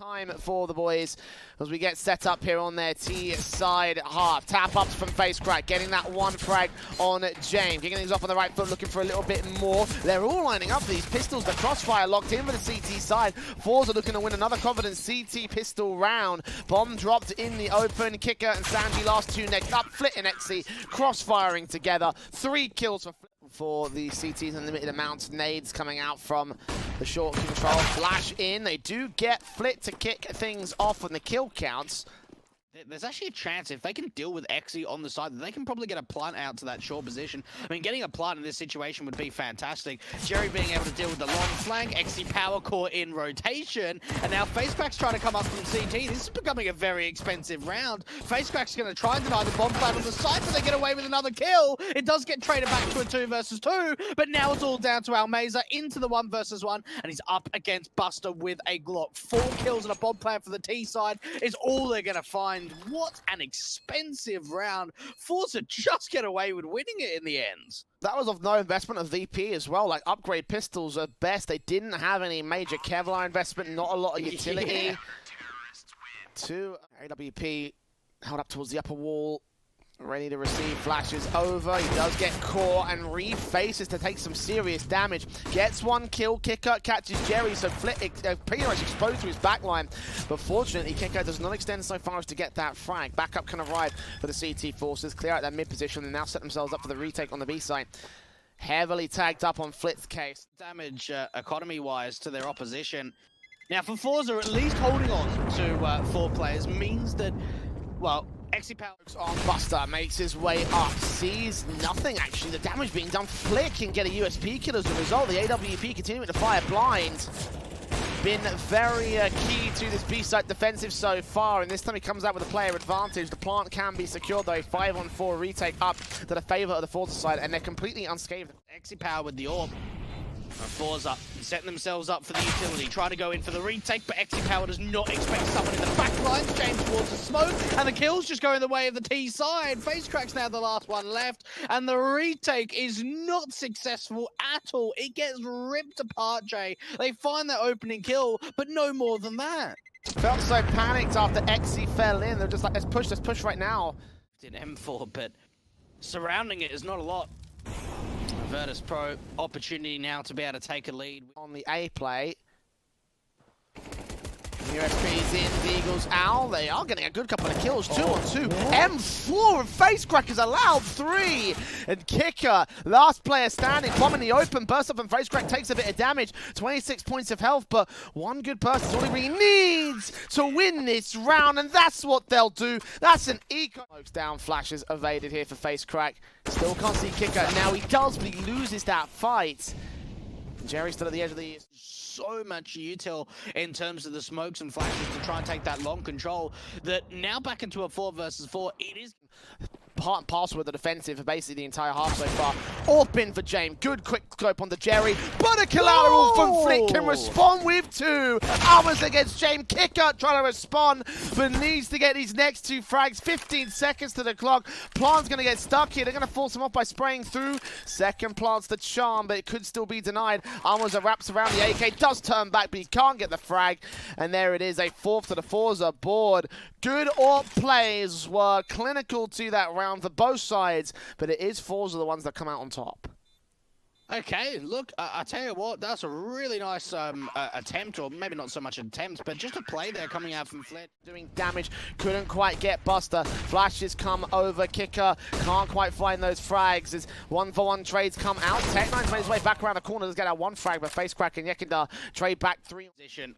Time for the boys as we get set up here on their T side half. Tap ups from FaceCrack, getting that one frag on James. Kicking things off on the right foot, looking for a little bit more. They're all lining up for these pistols. The crossfire locked in for the CT side. Forze are looking to win another confident CT pistol round. Bomb dropped in the open. Kicker and Sanji last two next up. Flit and Exy cross-firing together. 3 kills for the CTs, unlimited amounts. Nades coming out from the short control. Flash in. They do get Flit to kick things off on the kill counts. There's actually a chance if they can deal with Exy on the side, they can probably get a plant out to that short position. I mean, getting a plant in this situation would be fantastic. Jerry being able to deal with the long flank, Exy power core in rotation, and now FaceCrack's trying to come up from CT. This is becoming a very expensive round. FaceCrack's going to try and deny the bomb plant on the side, but they get away with another kill. It does get traded back to a 2 versus 2, but now it's all down to Almeza into the 1 versus 1, and he's up against Buster with a Glock. 4 kills and a bomb plant for the T side is all they're going to find. What an expensive round. Forze just get away with winning it in the end. That was of no investment of VP as well, like upgrade pistols at best. They didn't have any major Kevlar investment, not a lot of utility. Yeah. To AWP held up towards the upper wall. Ready to receive, flashes over, he does get caught and refaces to take some serious damage. Gets 1 kill, Kicker catches Jerry, so Flit pretty much exposed to his backline. But fortunately, Kicker does not extend so far as to get that frag. Backup can arrive for the CT forces, clear out their mid position and now set themselves up for the retake on the B side. Heavily tagged up on Flit's case. Damage economy-wise to their opposition. Now for Forza, at least holding on to 4 players means that, well, Exy power on Buster, makes his way up, sees nothing actually. The damage being done. Flick can get a USP kill as a result. The AWP continuing to fire blind. Been very key to this B-side defensive so far, and this time he comes out with a player advantage. The plant can be secured though. 5-on-4 retake up to the favor of the Forza side, and they're completely unscathed. Exy power with the orb. Forza setting themselves up for the utility, trying to go in for the retake, but Exy Power does not expect someone in the back lines. James towards the smoke, and the kills just go in the way of the T side. FaceCrack's now the last one left, and the retake is not successful at all. It gets ripped apart, Jay. They find their opening kill, but no more than that. Felt so panicked after Exy fell in. They're just like, let's push right now. In M4, but surrounding it is not a lot. Virtus.pro, opportunity now to be able to take a lead. On the A play. USP's in, the Eagles out. They are getting a good couple of kills, 2-on-2. M4 and FaceCrack is allowed 3. And Kicker, last player standing, bomb in the open, bursts up and FaceCrack takes a bit of damage. 26 points of health, but one good burst is all he really needs to win this round, and that's what they'll do. That's an eco. Down flashes evaded here for FaceCrack. Still can't see Kicker. Now he does, but he loses that fight. Jerry's still at the edge of the... So much util in terms of the smokes and flashes to try and take that long control that now back into a 4 versus 4. It is part and parcel with the defensive for basically the entire half so far. Orp in for James. Good quick scope on the Jerry. But a collateral from Flick can respond with 2. Almost against James. Kicker trying to respond, but needs to get these next 2 frags. 15 seconds to the clock. Plant's going to get stuck here. They're going to force him off by spraying through. Second plant's the charm, but it could still be denied. Almost wraps around the AK. Does turn back, but he can't get the frag. And there it is, a 4th to the Forza board. Good Orp plays were clinical to that round for both sides, but it is Forza the ones that come out on top. Okay, look, I tell you what, that's a really nice attempt, or maybe not so much attempt, but just a play there coming out from Flit. Doing damage, couldn't quite get Buster. Flashes come over, Kicker can't quite find those frags as 1-for-1 trades come out. Tech9's made his way back around the corner, does get out 1 frag, but FaceCrack and Yekindar trade back 3. Position.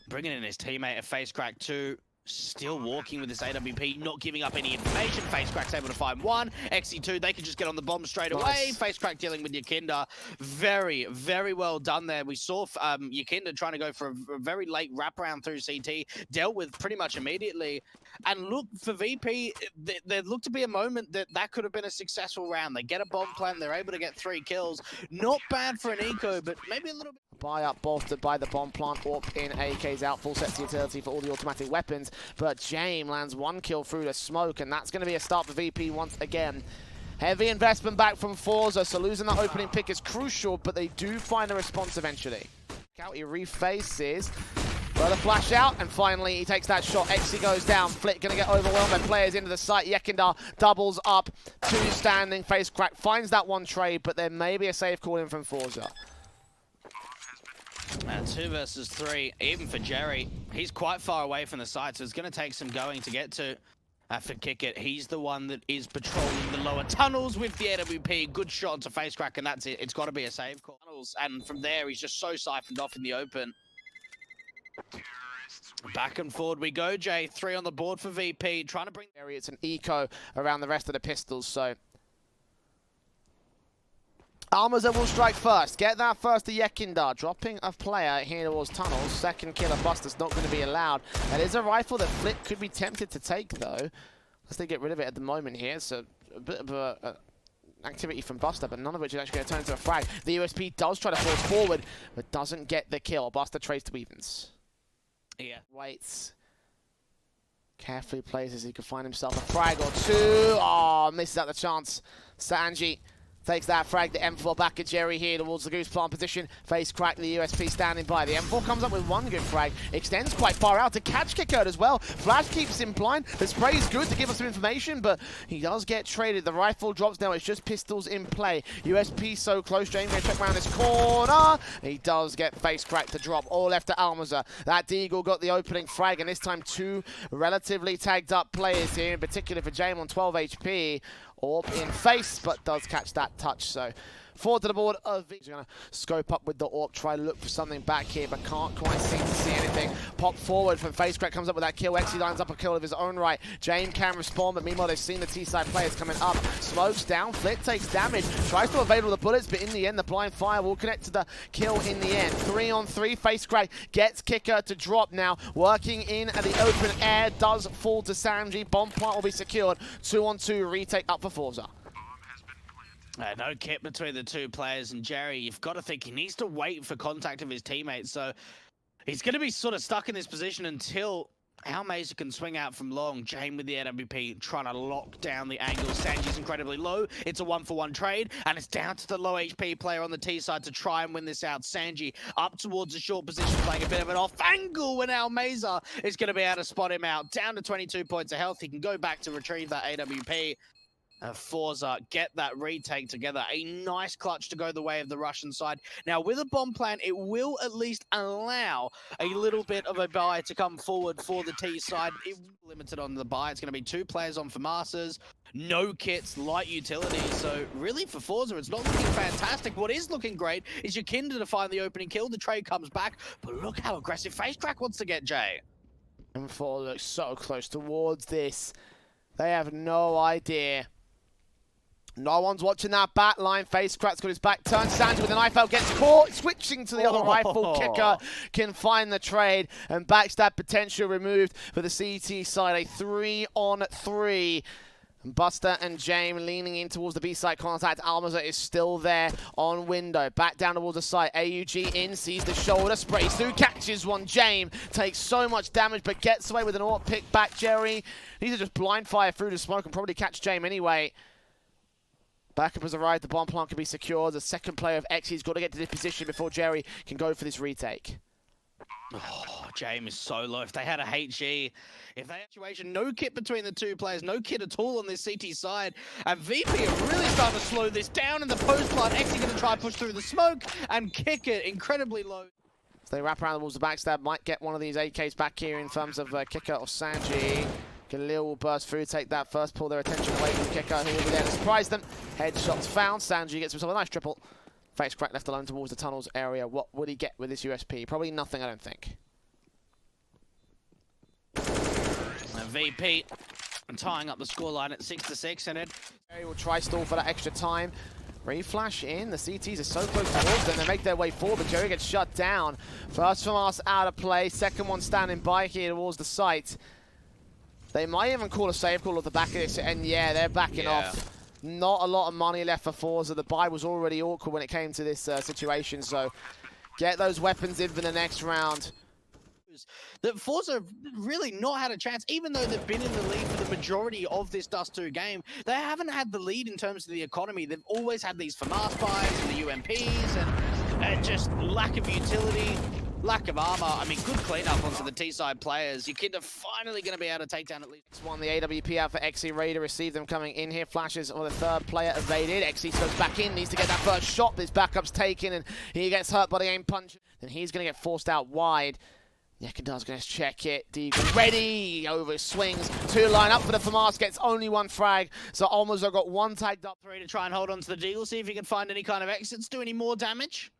Bringing in his teammate at FaceCrack 2. Still walking with this AWP, not giving up any information. FaceCrack's able to find 1. Exy2, they can just get on the bomb straight away. FaceCrack dealing with Yakinda. Very, very well done there. We saw Yakinda trying to go for a very late wraparound through CT. Dealt with pretty much immediately. And look, for VP, there looked to be a moment that could have been a successful round. They get a bomb plant, they're able to get 3 kills. Not bad for an eco, but maybe a little bit. Buy up bolstered by the bomb plant. Orp in, AK's out, full sets utility for all the automatic weapons. But James lands 1 kill through the smoke, and that's going to be a start for VP once again. Heavy investment back from Forza, so losing that opening pick is crucial, but they do find a response eventually. Out, he refaces. Further flash out, and finally he takes that shot. Exi goes down. Flick gonna get overwhelmed by players into the site. Yekindar doubles up, 2 standing. Face crack finds that one trade, but there may be a safe call in from Forze. 2 versus 3, even for Jerry. He's quite far away from the site, so it's going to take some going to get to. For Kick It, he's the one that is patrolling the lower tunnels with the AWP. Good shot to face crack, and that's it. It's got to be a save call. And from there, he's just so siphoned off in the open. Back and forward we go, Jay. 3 on the board for VP, trying to bring... It's an eco around the rest of the pistols, so... Almaza will strike first. Get that first to Yekindar. Dropping a player here towards tunnels. Second kill of Buster's not going to be allowed. That is a rifle that Flick could be tempted to take, though. Unless they get rid of it at the moment here. It's a bit of a activity from Buster, but none of which is actually going to turn into a frag. The USP does try to force forward, but doesn't get the kill. Buster trades to Evens. Yeah. Waits. Carefully plays as he can find himself a frag or 2. Oh, misses out the chance. Sanji takes that frag, the M4 back at Jerry here towards the Goose Plant position. Face crack, the USP standing by. The M4 comes up with 1 good frag, extends quite far out to catch Kickert as well. Flash keeps him blind. The spray is good to give us some information, but he does get traded. The rifle drops now, it's just pistols in play. USP so close, James gonna check around this corner. He does get face crack to drop, all left to Almaza. That Deagle got the opening frag, and this time 2 relatively tagged up players here, in particular for James on 12 HP. Orb in face, but does catch that touch, so forward to the board of He's going to scope up with the Orb, try to look for something back here, but can't quite seem to see anything. Pop forward from Face Crack, comes up with that kill. Exi lines up a kill of his own right. Jane can respond, but meanwhile they've seen the T-side players coming up. Smokes down, Flick takes damage, tries to evade all the bullets, but in the end the blind fire will connect to the kill in the end. 3 on 3, Face Crack gets Kicker to drop now. Working in at the open air, does fall to Sanji. Bomb plant will be secured. 2 on 2, retake up for Forza. No kit between the 2 players, and Jerry, you've got to think he needs to wait for contact of his teammates, so he's going to be sort of stuck in this position until Almaza can swing out from long. Jane with the AWP trying to lock down the angle. Sanji's incredibly low. It's a 1-for-1 trade, and it's down to the low HP player on the T side to try and win this out. Sanji up towards the short position, playing a bit of an off angle when Almaza is going to be able to spot him out. Down to 22 points of health. He can go back to retrieve that AWP. Forza get that retake together. A nice clutch to go the way of the Russian side. Now, with a bomb plan, it will at least allow a little bit of a buy to come forward for the T side. It limited on the buy. It's going to be 2 players on for Masters. No kits, light utility. So, really, for Forza, it's not looking fantastic. What is looking great is Yakinda to find the opening kill. The trade comes back. But look how aggressive Face Crack wants to get, Jay. And 4 looks so close towards this. They have no idea. No one's watching that back line. Face Crack's got his back turned. Sanji with a knife out gets caught. Switching to the other rifle. Kicker can find the trade and backstab potential removed for the CT side. A 3 on 3. Buster and James leaning in towards the B-side contact. Almaza is still there on window. Back down towards the site. AUG in, sees the shoulder. Sprays through, catches one. James takes so much damage, but gets away with an AWP pick back. Jerry, these are just blind fire through the smoke and probably catch James anyway. Backup has arrived, the bomb plant can be secured. The second player of Xy's got to get to this position before Jerry can go for this retake. Oh, James is so low. If they had a HE, if they had a situation, no kit between the 2 players, no kit at all on this CT side, and VP are really starting to slow this down in the post plant. Xy going to try and push through the smoke and kick it incredibly low. So they wrap around the walls, the backstab might get one of these AKs back here in terms of Kicker or Sanji. Khalil will burst through, take that first, pull their attention away from Kicker, who will be there to surprise them. Headshots found. Sanji gets himself a nice triple. Face Crack left alone towards the tunnels area. What would he get with this USP? Probably nothing, I don't think. And VP tying up the scoreline at 6-6, and Jerry will try stall for that extra time. Reflash in. The CTs are so close towards them. They make their way forward, but Jerry gets shut down. First from us out of play. Second one standing by here towards the site. They might even call a save call at the back of this, and yeah, they're backing off. Not a lot of money left for Forza. The buy was already awkward when it came to this situation, so get those weapons in for the next round. That Forza really not had a chance, even though they've been in the lead for the majority of this Dust 2 game. They haven't had the lead in terms of the economy. They've always had these FAMAS buys and the UMPs and just lack of utility. lack of armor. I mean, good cleanup onto the T-side players. Your kid are finally going to be able to take down at least one. The AWP out for XE, ready to receive them coming in here. Flashes on the third player evaded. XE goes back in, needs to get that first shot. This backup's taken, and he gets hurt by the aim punch. Then he's going to get forced out wide. Yekendar's going to check it. Deagle ready. Over swings. Two line up for the FAMAS. Gets only one frag. So Almozo got one tagged up. Three to try and hold on to the Deagle. See if he can find any kind of exits. Do any more damage.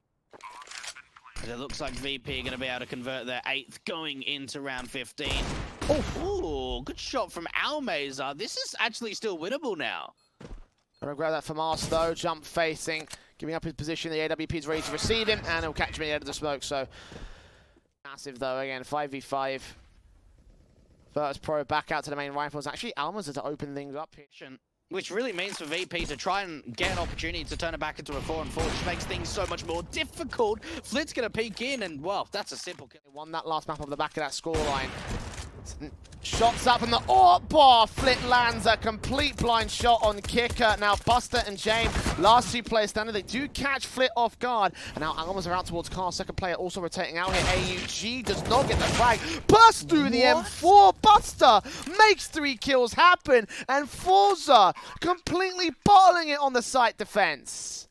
It looks like VP are going to be able to convert their 8th going into round 15. Oh, ooh, good shot from Almeza. This is actually still winnable now. Gonna grab that FAMAS though. Jump facing. Giving up his position. The AWP is ready to receive him. And he'll catch him at the end of the smoke. So massive though, again, 5v5. Virtus.pro back out to the main rifles. Actually, Alma's to open things up here. Which really means for VP to try and get an opportunity to turn it back into a 4-on-4, which makes things so much more difficult. Flit's going to peek in, and, well, that's a simple kill. They won that last map off the back of that scoreline. Shots up in the bar. Flit lands a complete blind shot on Kicker. Now Buster and James, last two players standing, they do catch Flit off guard. And now Almas are out towards Carl. Second player also rotating out here. AUG does not get the frag. Bursts through the M4. Buster makes 3 kills happen. And Forze completely bottling it on the site defense.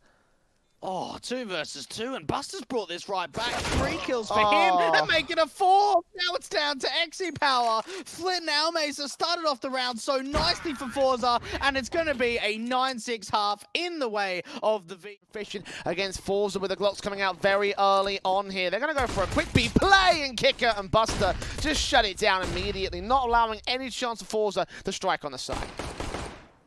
Oh, 2 versus 2, and Buster's brought this right back. 3 kills for him, and make it a 4. Now it's down to XE Power. Flit and Almeza started off the round so nicely for Forze, and it's going to be a 9-6 half in the way of the V. Fishing against Forze with the Glocks coming out very early on here. They're going to go for a quick B play, and Kicker and Buster just shut it down immediately, not allowing any chance for Forze to strike on the side.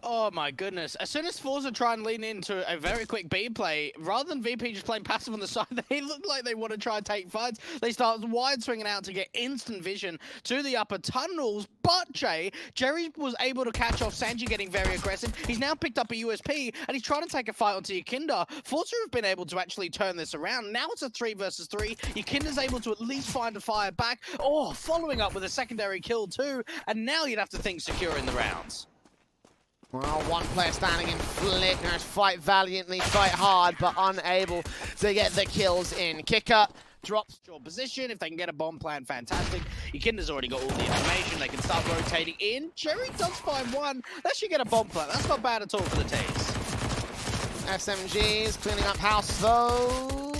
Oh my goodness. As soon as Forza try and lean into a very quick B play, rather than VP just playing passive on the side, they look like they want to try and take fights. They start wide swinging out to get instant vision to the upper tunnels. But Jerry was able to catch off Sanji getting very aggressive. He's now picked up a USP and he's trying to take a fight onto Yakinda. Forza have been able to actually turn this around. Now it's a 3 versus 3. Yakinda's able to at least find a fire back. Oh, following up with a secondary kill too. And now you'd have to think securing the rounds. Well, one player standing in Flit, going to fight valiantly, fight hard, but unable to get the kills in. Kicker drops short position. If they can get a bomb plan, fantastic. Yakinda's already got all the information. They can start rotating in. Jerry does find one. That should get a bomb plan. That's not bad at all for the T's. SMGs cleaning up house though.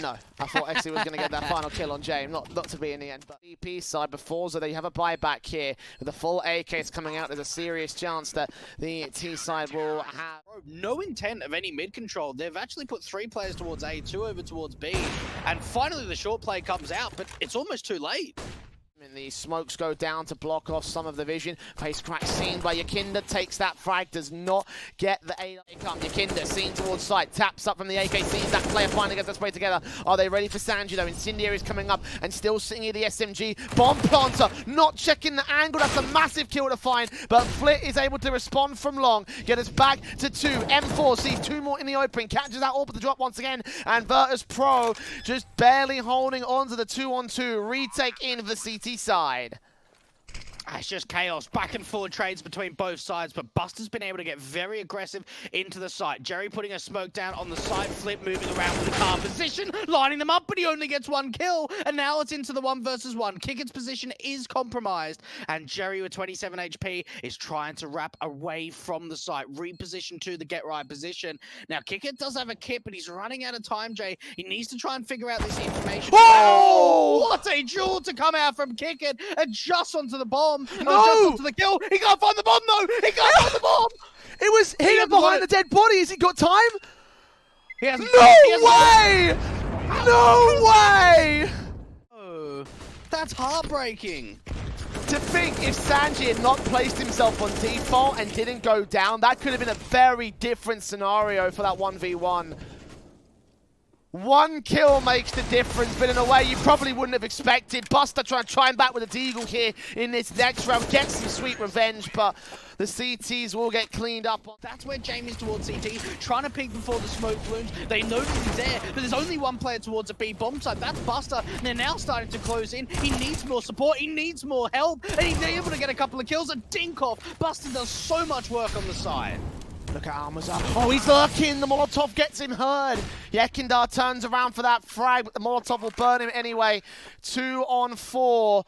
No, I thought XE was going to get that final kill on James, not to be in the end. But EP side, before so they have a buyback here with the full AKs coming out. There's a serious chance that the T side will have no intent of any mid control. They've actually put 3 players towards A, 2 over towards B, and finally the short play comes out, but it's almost too late. And the smokes go down to block off some of the vision. Face crack seen by Yakinda, takes that frag, does not get the A. Yakinda seen towards side, taps up from the AK, sees that player finally gets us way together. Are they ready for Sanji though? Incendiary is coming up and still sitting in the SMG. Bomb planter, not checking the angle. That's a massive kill to find, but Flit is able to respond from long, get us back to 2. M4 sees 2 more in the open, catches that orb at the drop once again, and Virtus.pro just barely holding on to the 2-on-2 retake in for the CT side. It's just chaos, back and forth trades between both sides, but Buster's been able to get very aggressive into the site. Jerry putting a smoke down on the side, Flip moving around with the car position, lining them up, but he only gets 1 kill, and now it's into the 1 versus 1. Kickett's position is compromised, and Jerry with 27 HP is trying to wrap away from the site, reposition to the get right position. Now, Kickett does have a kit, but he's running out of time, Jay. He needs to try and figure out this information. Oh! What a jewel to come out from Kickett, and just onto the bomb. No! Just onto the kill. He can't find the bomb, though. He can't find the bomb. It was hidden behind the dead body. Has he got time? He hasn't. No way! No way! Oh, that's heartbreaking. To think if Sanji had not placed himself on default and didn't go down, that could have been a very different scenario for that 1v1. 1 kill makes the difference, but in a way you probably wouldn't have expected. Buster trying to chime back with a deagle here in this next round, get some sweet revenge, but the CTs will get cleaned up. That's where Jamie's towards CT, trying to peek before the smoke blooms. They know that he's there, but there's only 1 player towards a B bomb site. That's Buster, and they're now starting to close in. He needs more support, he needs more help, and he's able to get a couple of kills. A dink off. Buster does so much work on the side. Look at Armors up. Oh, he's lurking. The Molotov gets him heard. Yekindar turns around for that frag, but the Molotov will burn him anyway. 2 on 4.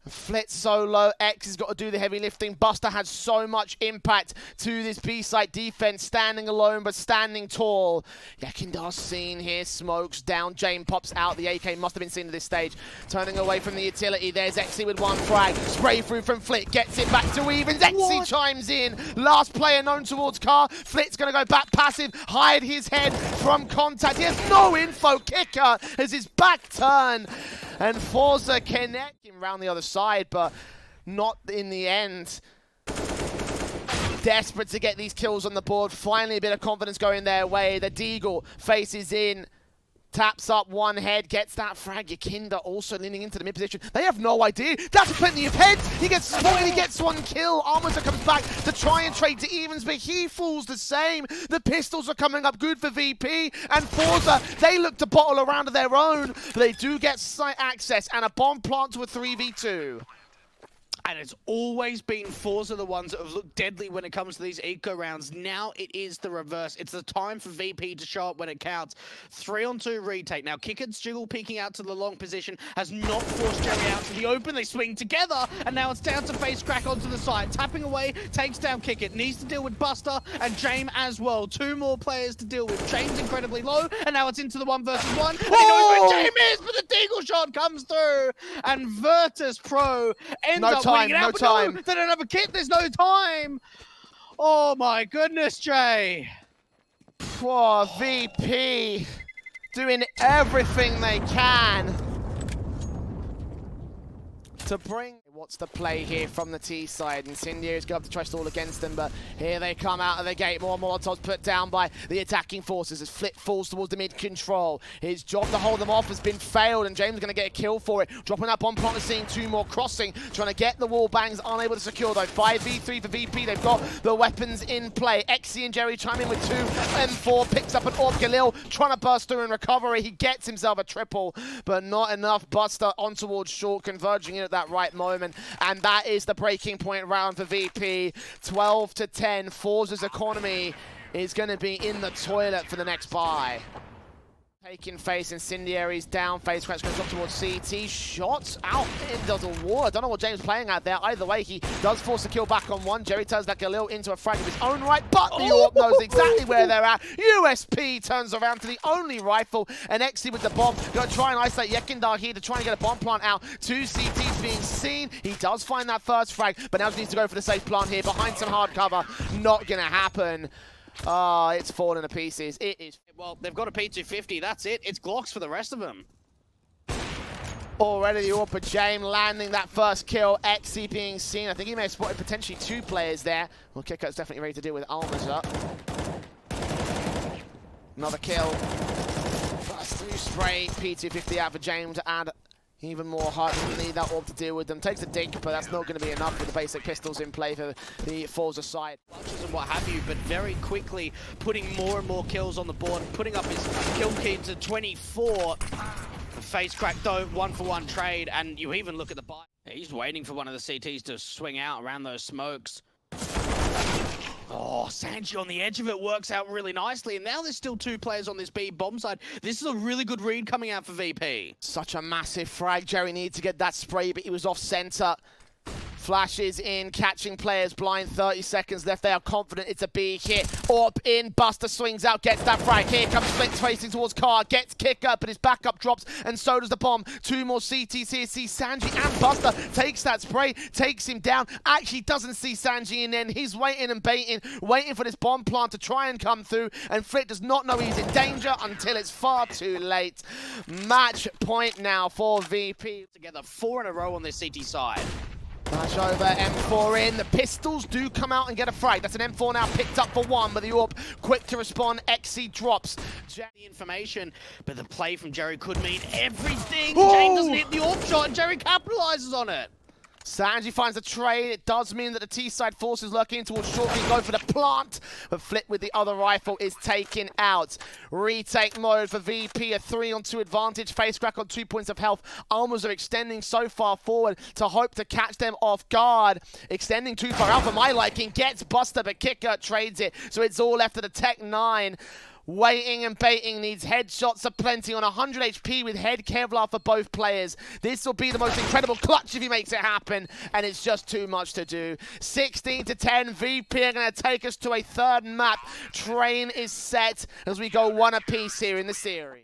Flit solo, X has got to do the heavy lifting. Buster had so much impact to this B-site defense, standing alone but standing tall. Yekindar's seen here, smokes down, Jane pops out. The AK must have been seen at this stage. Turning away from the utility, there's Exy with 1 frag. Spray through from Flit, gets it back to Evens. Exy chimes in, last player known towards car. Flit's going to go back passive, hide his head from contact. He has no info, Kicker as his back turn. And Forze connecting around the other side, but not in the end. Desperate to get these kills on the board. Finally, a bit of confidence going their way. The Deagle faces in, taps up 1 head, gets that frag. Yakinda also leaning into the mid position. They have no idea. That's plenty of heads. He gets spotted, he gets 1 kill. Armor comes back to try and trade to Evens, but he falls the same. The pistols are coming up good for VP. And Forza, they look to bottle around of their own. But they do get site access and a bomb plant to a 3v2. And it's always been Forza the ones that have looked deadly when it comes to these eco rounds. Now it is the reverse. It's the time for VP to show up when it counts. 3-on-2 retake. Now Kickett's jiggle peeking out to the long position has not forced Jerry out to the open. They swing together, and now it's down to face crack onto the side. Tapping away, takes down Kickett. Needs to deal with Buster and James as well. 2 more players to deal with. James incredibly low, and now it's into the 1 versus 1. And he knows where James is, but the Deagle shot comes through, and Virtus.pro ends up winning it out. No time. No, they don't have a kit. There's no time. Oh my goodness, Jay. Poor VP doing everything they can to bring. What's the play here from the T side? Incendiary's got to try stall against them, but here they come out of the gate. More Molotovs put down by the attacking forces as Flit falls towards the mid control. His job to hold them off has been failed, and James is going to get a kill for it. Dropping that bomb plant, seeing 2 more crossing, trying to get the wall bangs, unable to secure though. 5v3 for VP. They've got the weapons in play. Exy and Jerry chime in with 2. M4 picks up an AWP. Galil trying to burst through in recovery. He gets himself a triple, but not enough. Buster on towards short, converging in at that right moment. And that is the breaking point round for VP. 12-10. Forze's economy is going to be in the toilet for the next buy. Taking face, Incendiary's down, face crack's going to drop towards CT. Shots out into the wall. I don't know what James is playing out there. Either way, he does force a kill back on 1. Jerry turns that Galil into a frag of his own right, but the AWP knows exactly where they're at. USP turns around to the only rifle, and Exy with the bomb. Going to try and isolate Yekindar here to try and get a bomb plant out. 2 CTs being seen. He does find that first frag, but now he needs to go for the safe plant here behind some hard cover. Not going to happen. Oh, it's falling to pieces. It is. Well, they've got a P250. That's it. It's Glocks for the rest of them. Already the AWP, James landing that first kill. Exy being seen. I think he may have spotted potentially 2 players there. Well, Kicker's definitely ready to deal with Almas up. Another kill. First 2 spray. P250 out for James to add even more heart. Doesn't need that AWP to deal with them. Takes a dink, but that's not going to be enough with the basic pistols in play for the Forza side. And what have you, but very quickly putting more and more kills on the board, putting up his kill key to 24. Face crack though, 1-for-1 trade, and you even look at the buy. He's waiting for one of the CTs to swing out around those smokes. Oh, Sanji on the edge of it works out really nicely, and now there's still 2 players on this B bomb side. This is a really good read coming out for VP. Such a massive frag. Jerry needed to get that spray, but he was off center. Flashes in, catching players blind, 30 seconds left. They are confident it's a B hit. AWP in, Buster swings out, gets that frag. Here comes Flint facing towards Car, gets Kicker, but his backup drops, and so does the bomb. 2 more CTs here. See Sanji and Buster takes that spray, takes him down. Actually doesn't see Sanji, and then he's waiting and baiting, waiting for this bomb plant to try and come through, and Flit does not know he's in danger until it's far too late. Match point now for VP. Together 4 in a row on this CT side. Flash over, M4 in. The pistols do come out and get a frag. That's an M4 now picked up for 1, but the AWP quick to respond. Exy drops. The information, but the play from Jerry could mean everything. Oh! Jane doesn't hit the AWP shot, and Jerry capitalizes on it. Sanji finds a trade. It does mean that the T-side force is lurking towards short. Can go for the plant, but Flip with the other rifle is taken out. Retake mode for VP, a 3-on-2 advantage. Face crack on 2 points of health. Almas are extending so far forward to hope to catch them off guard. Extending too far out for my liking. Gets Buster, but Kicker trades it. So it's all left to the Tech 9. Waiting and baiting, needs headshots aplenty on 100 HP with head Kevlar for both players. This will be the most incredible clutch if he makes it happen, and it's just too much to do. 16-10, VP are going to take us to a third map. Train is set as we go one apiece here in the series.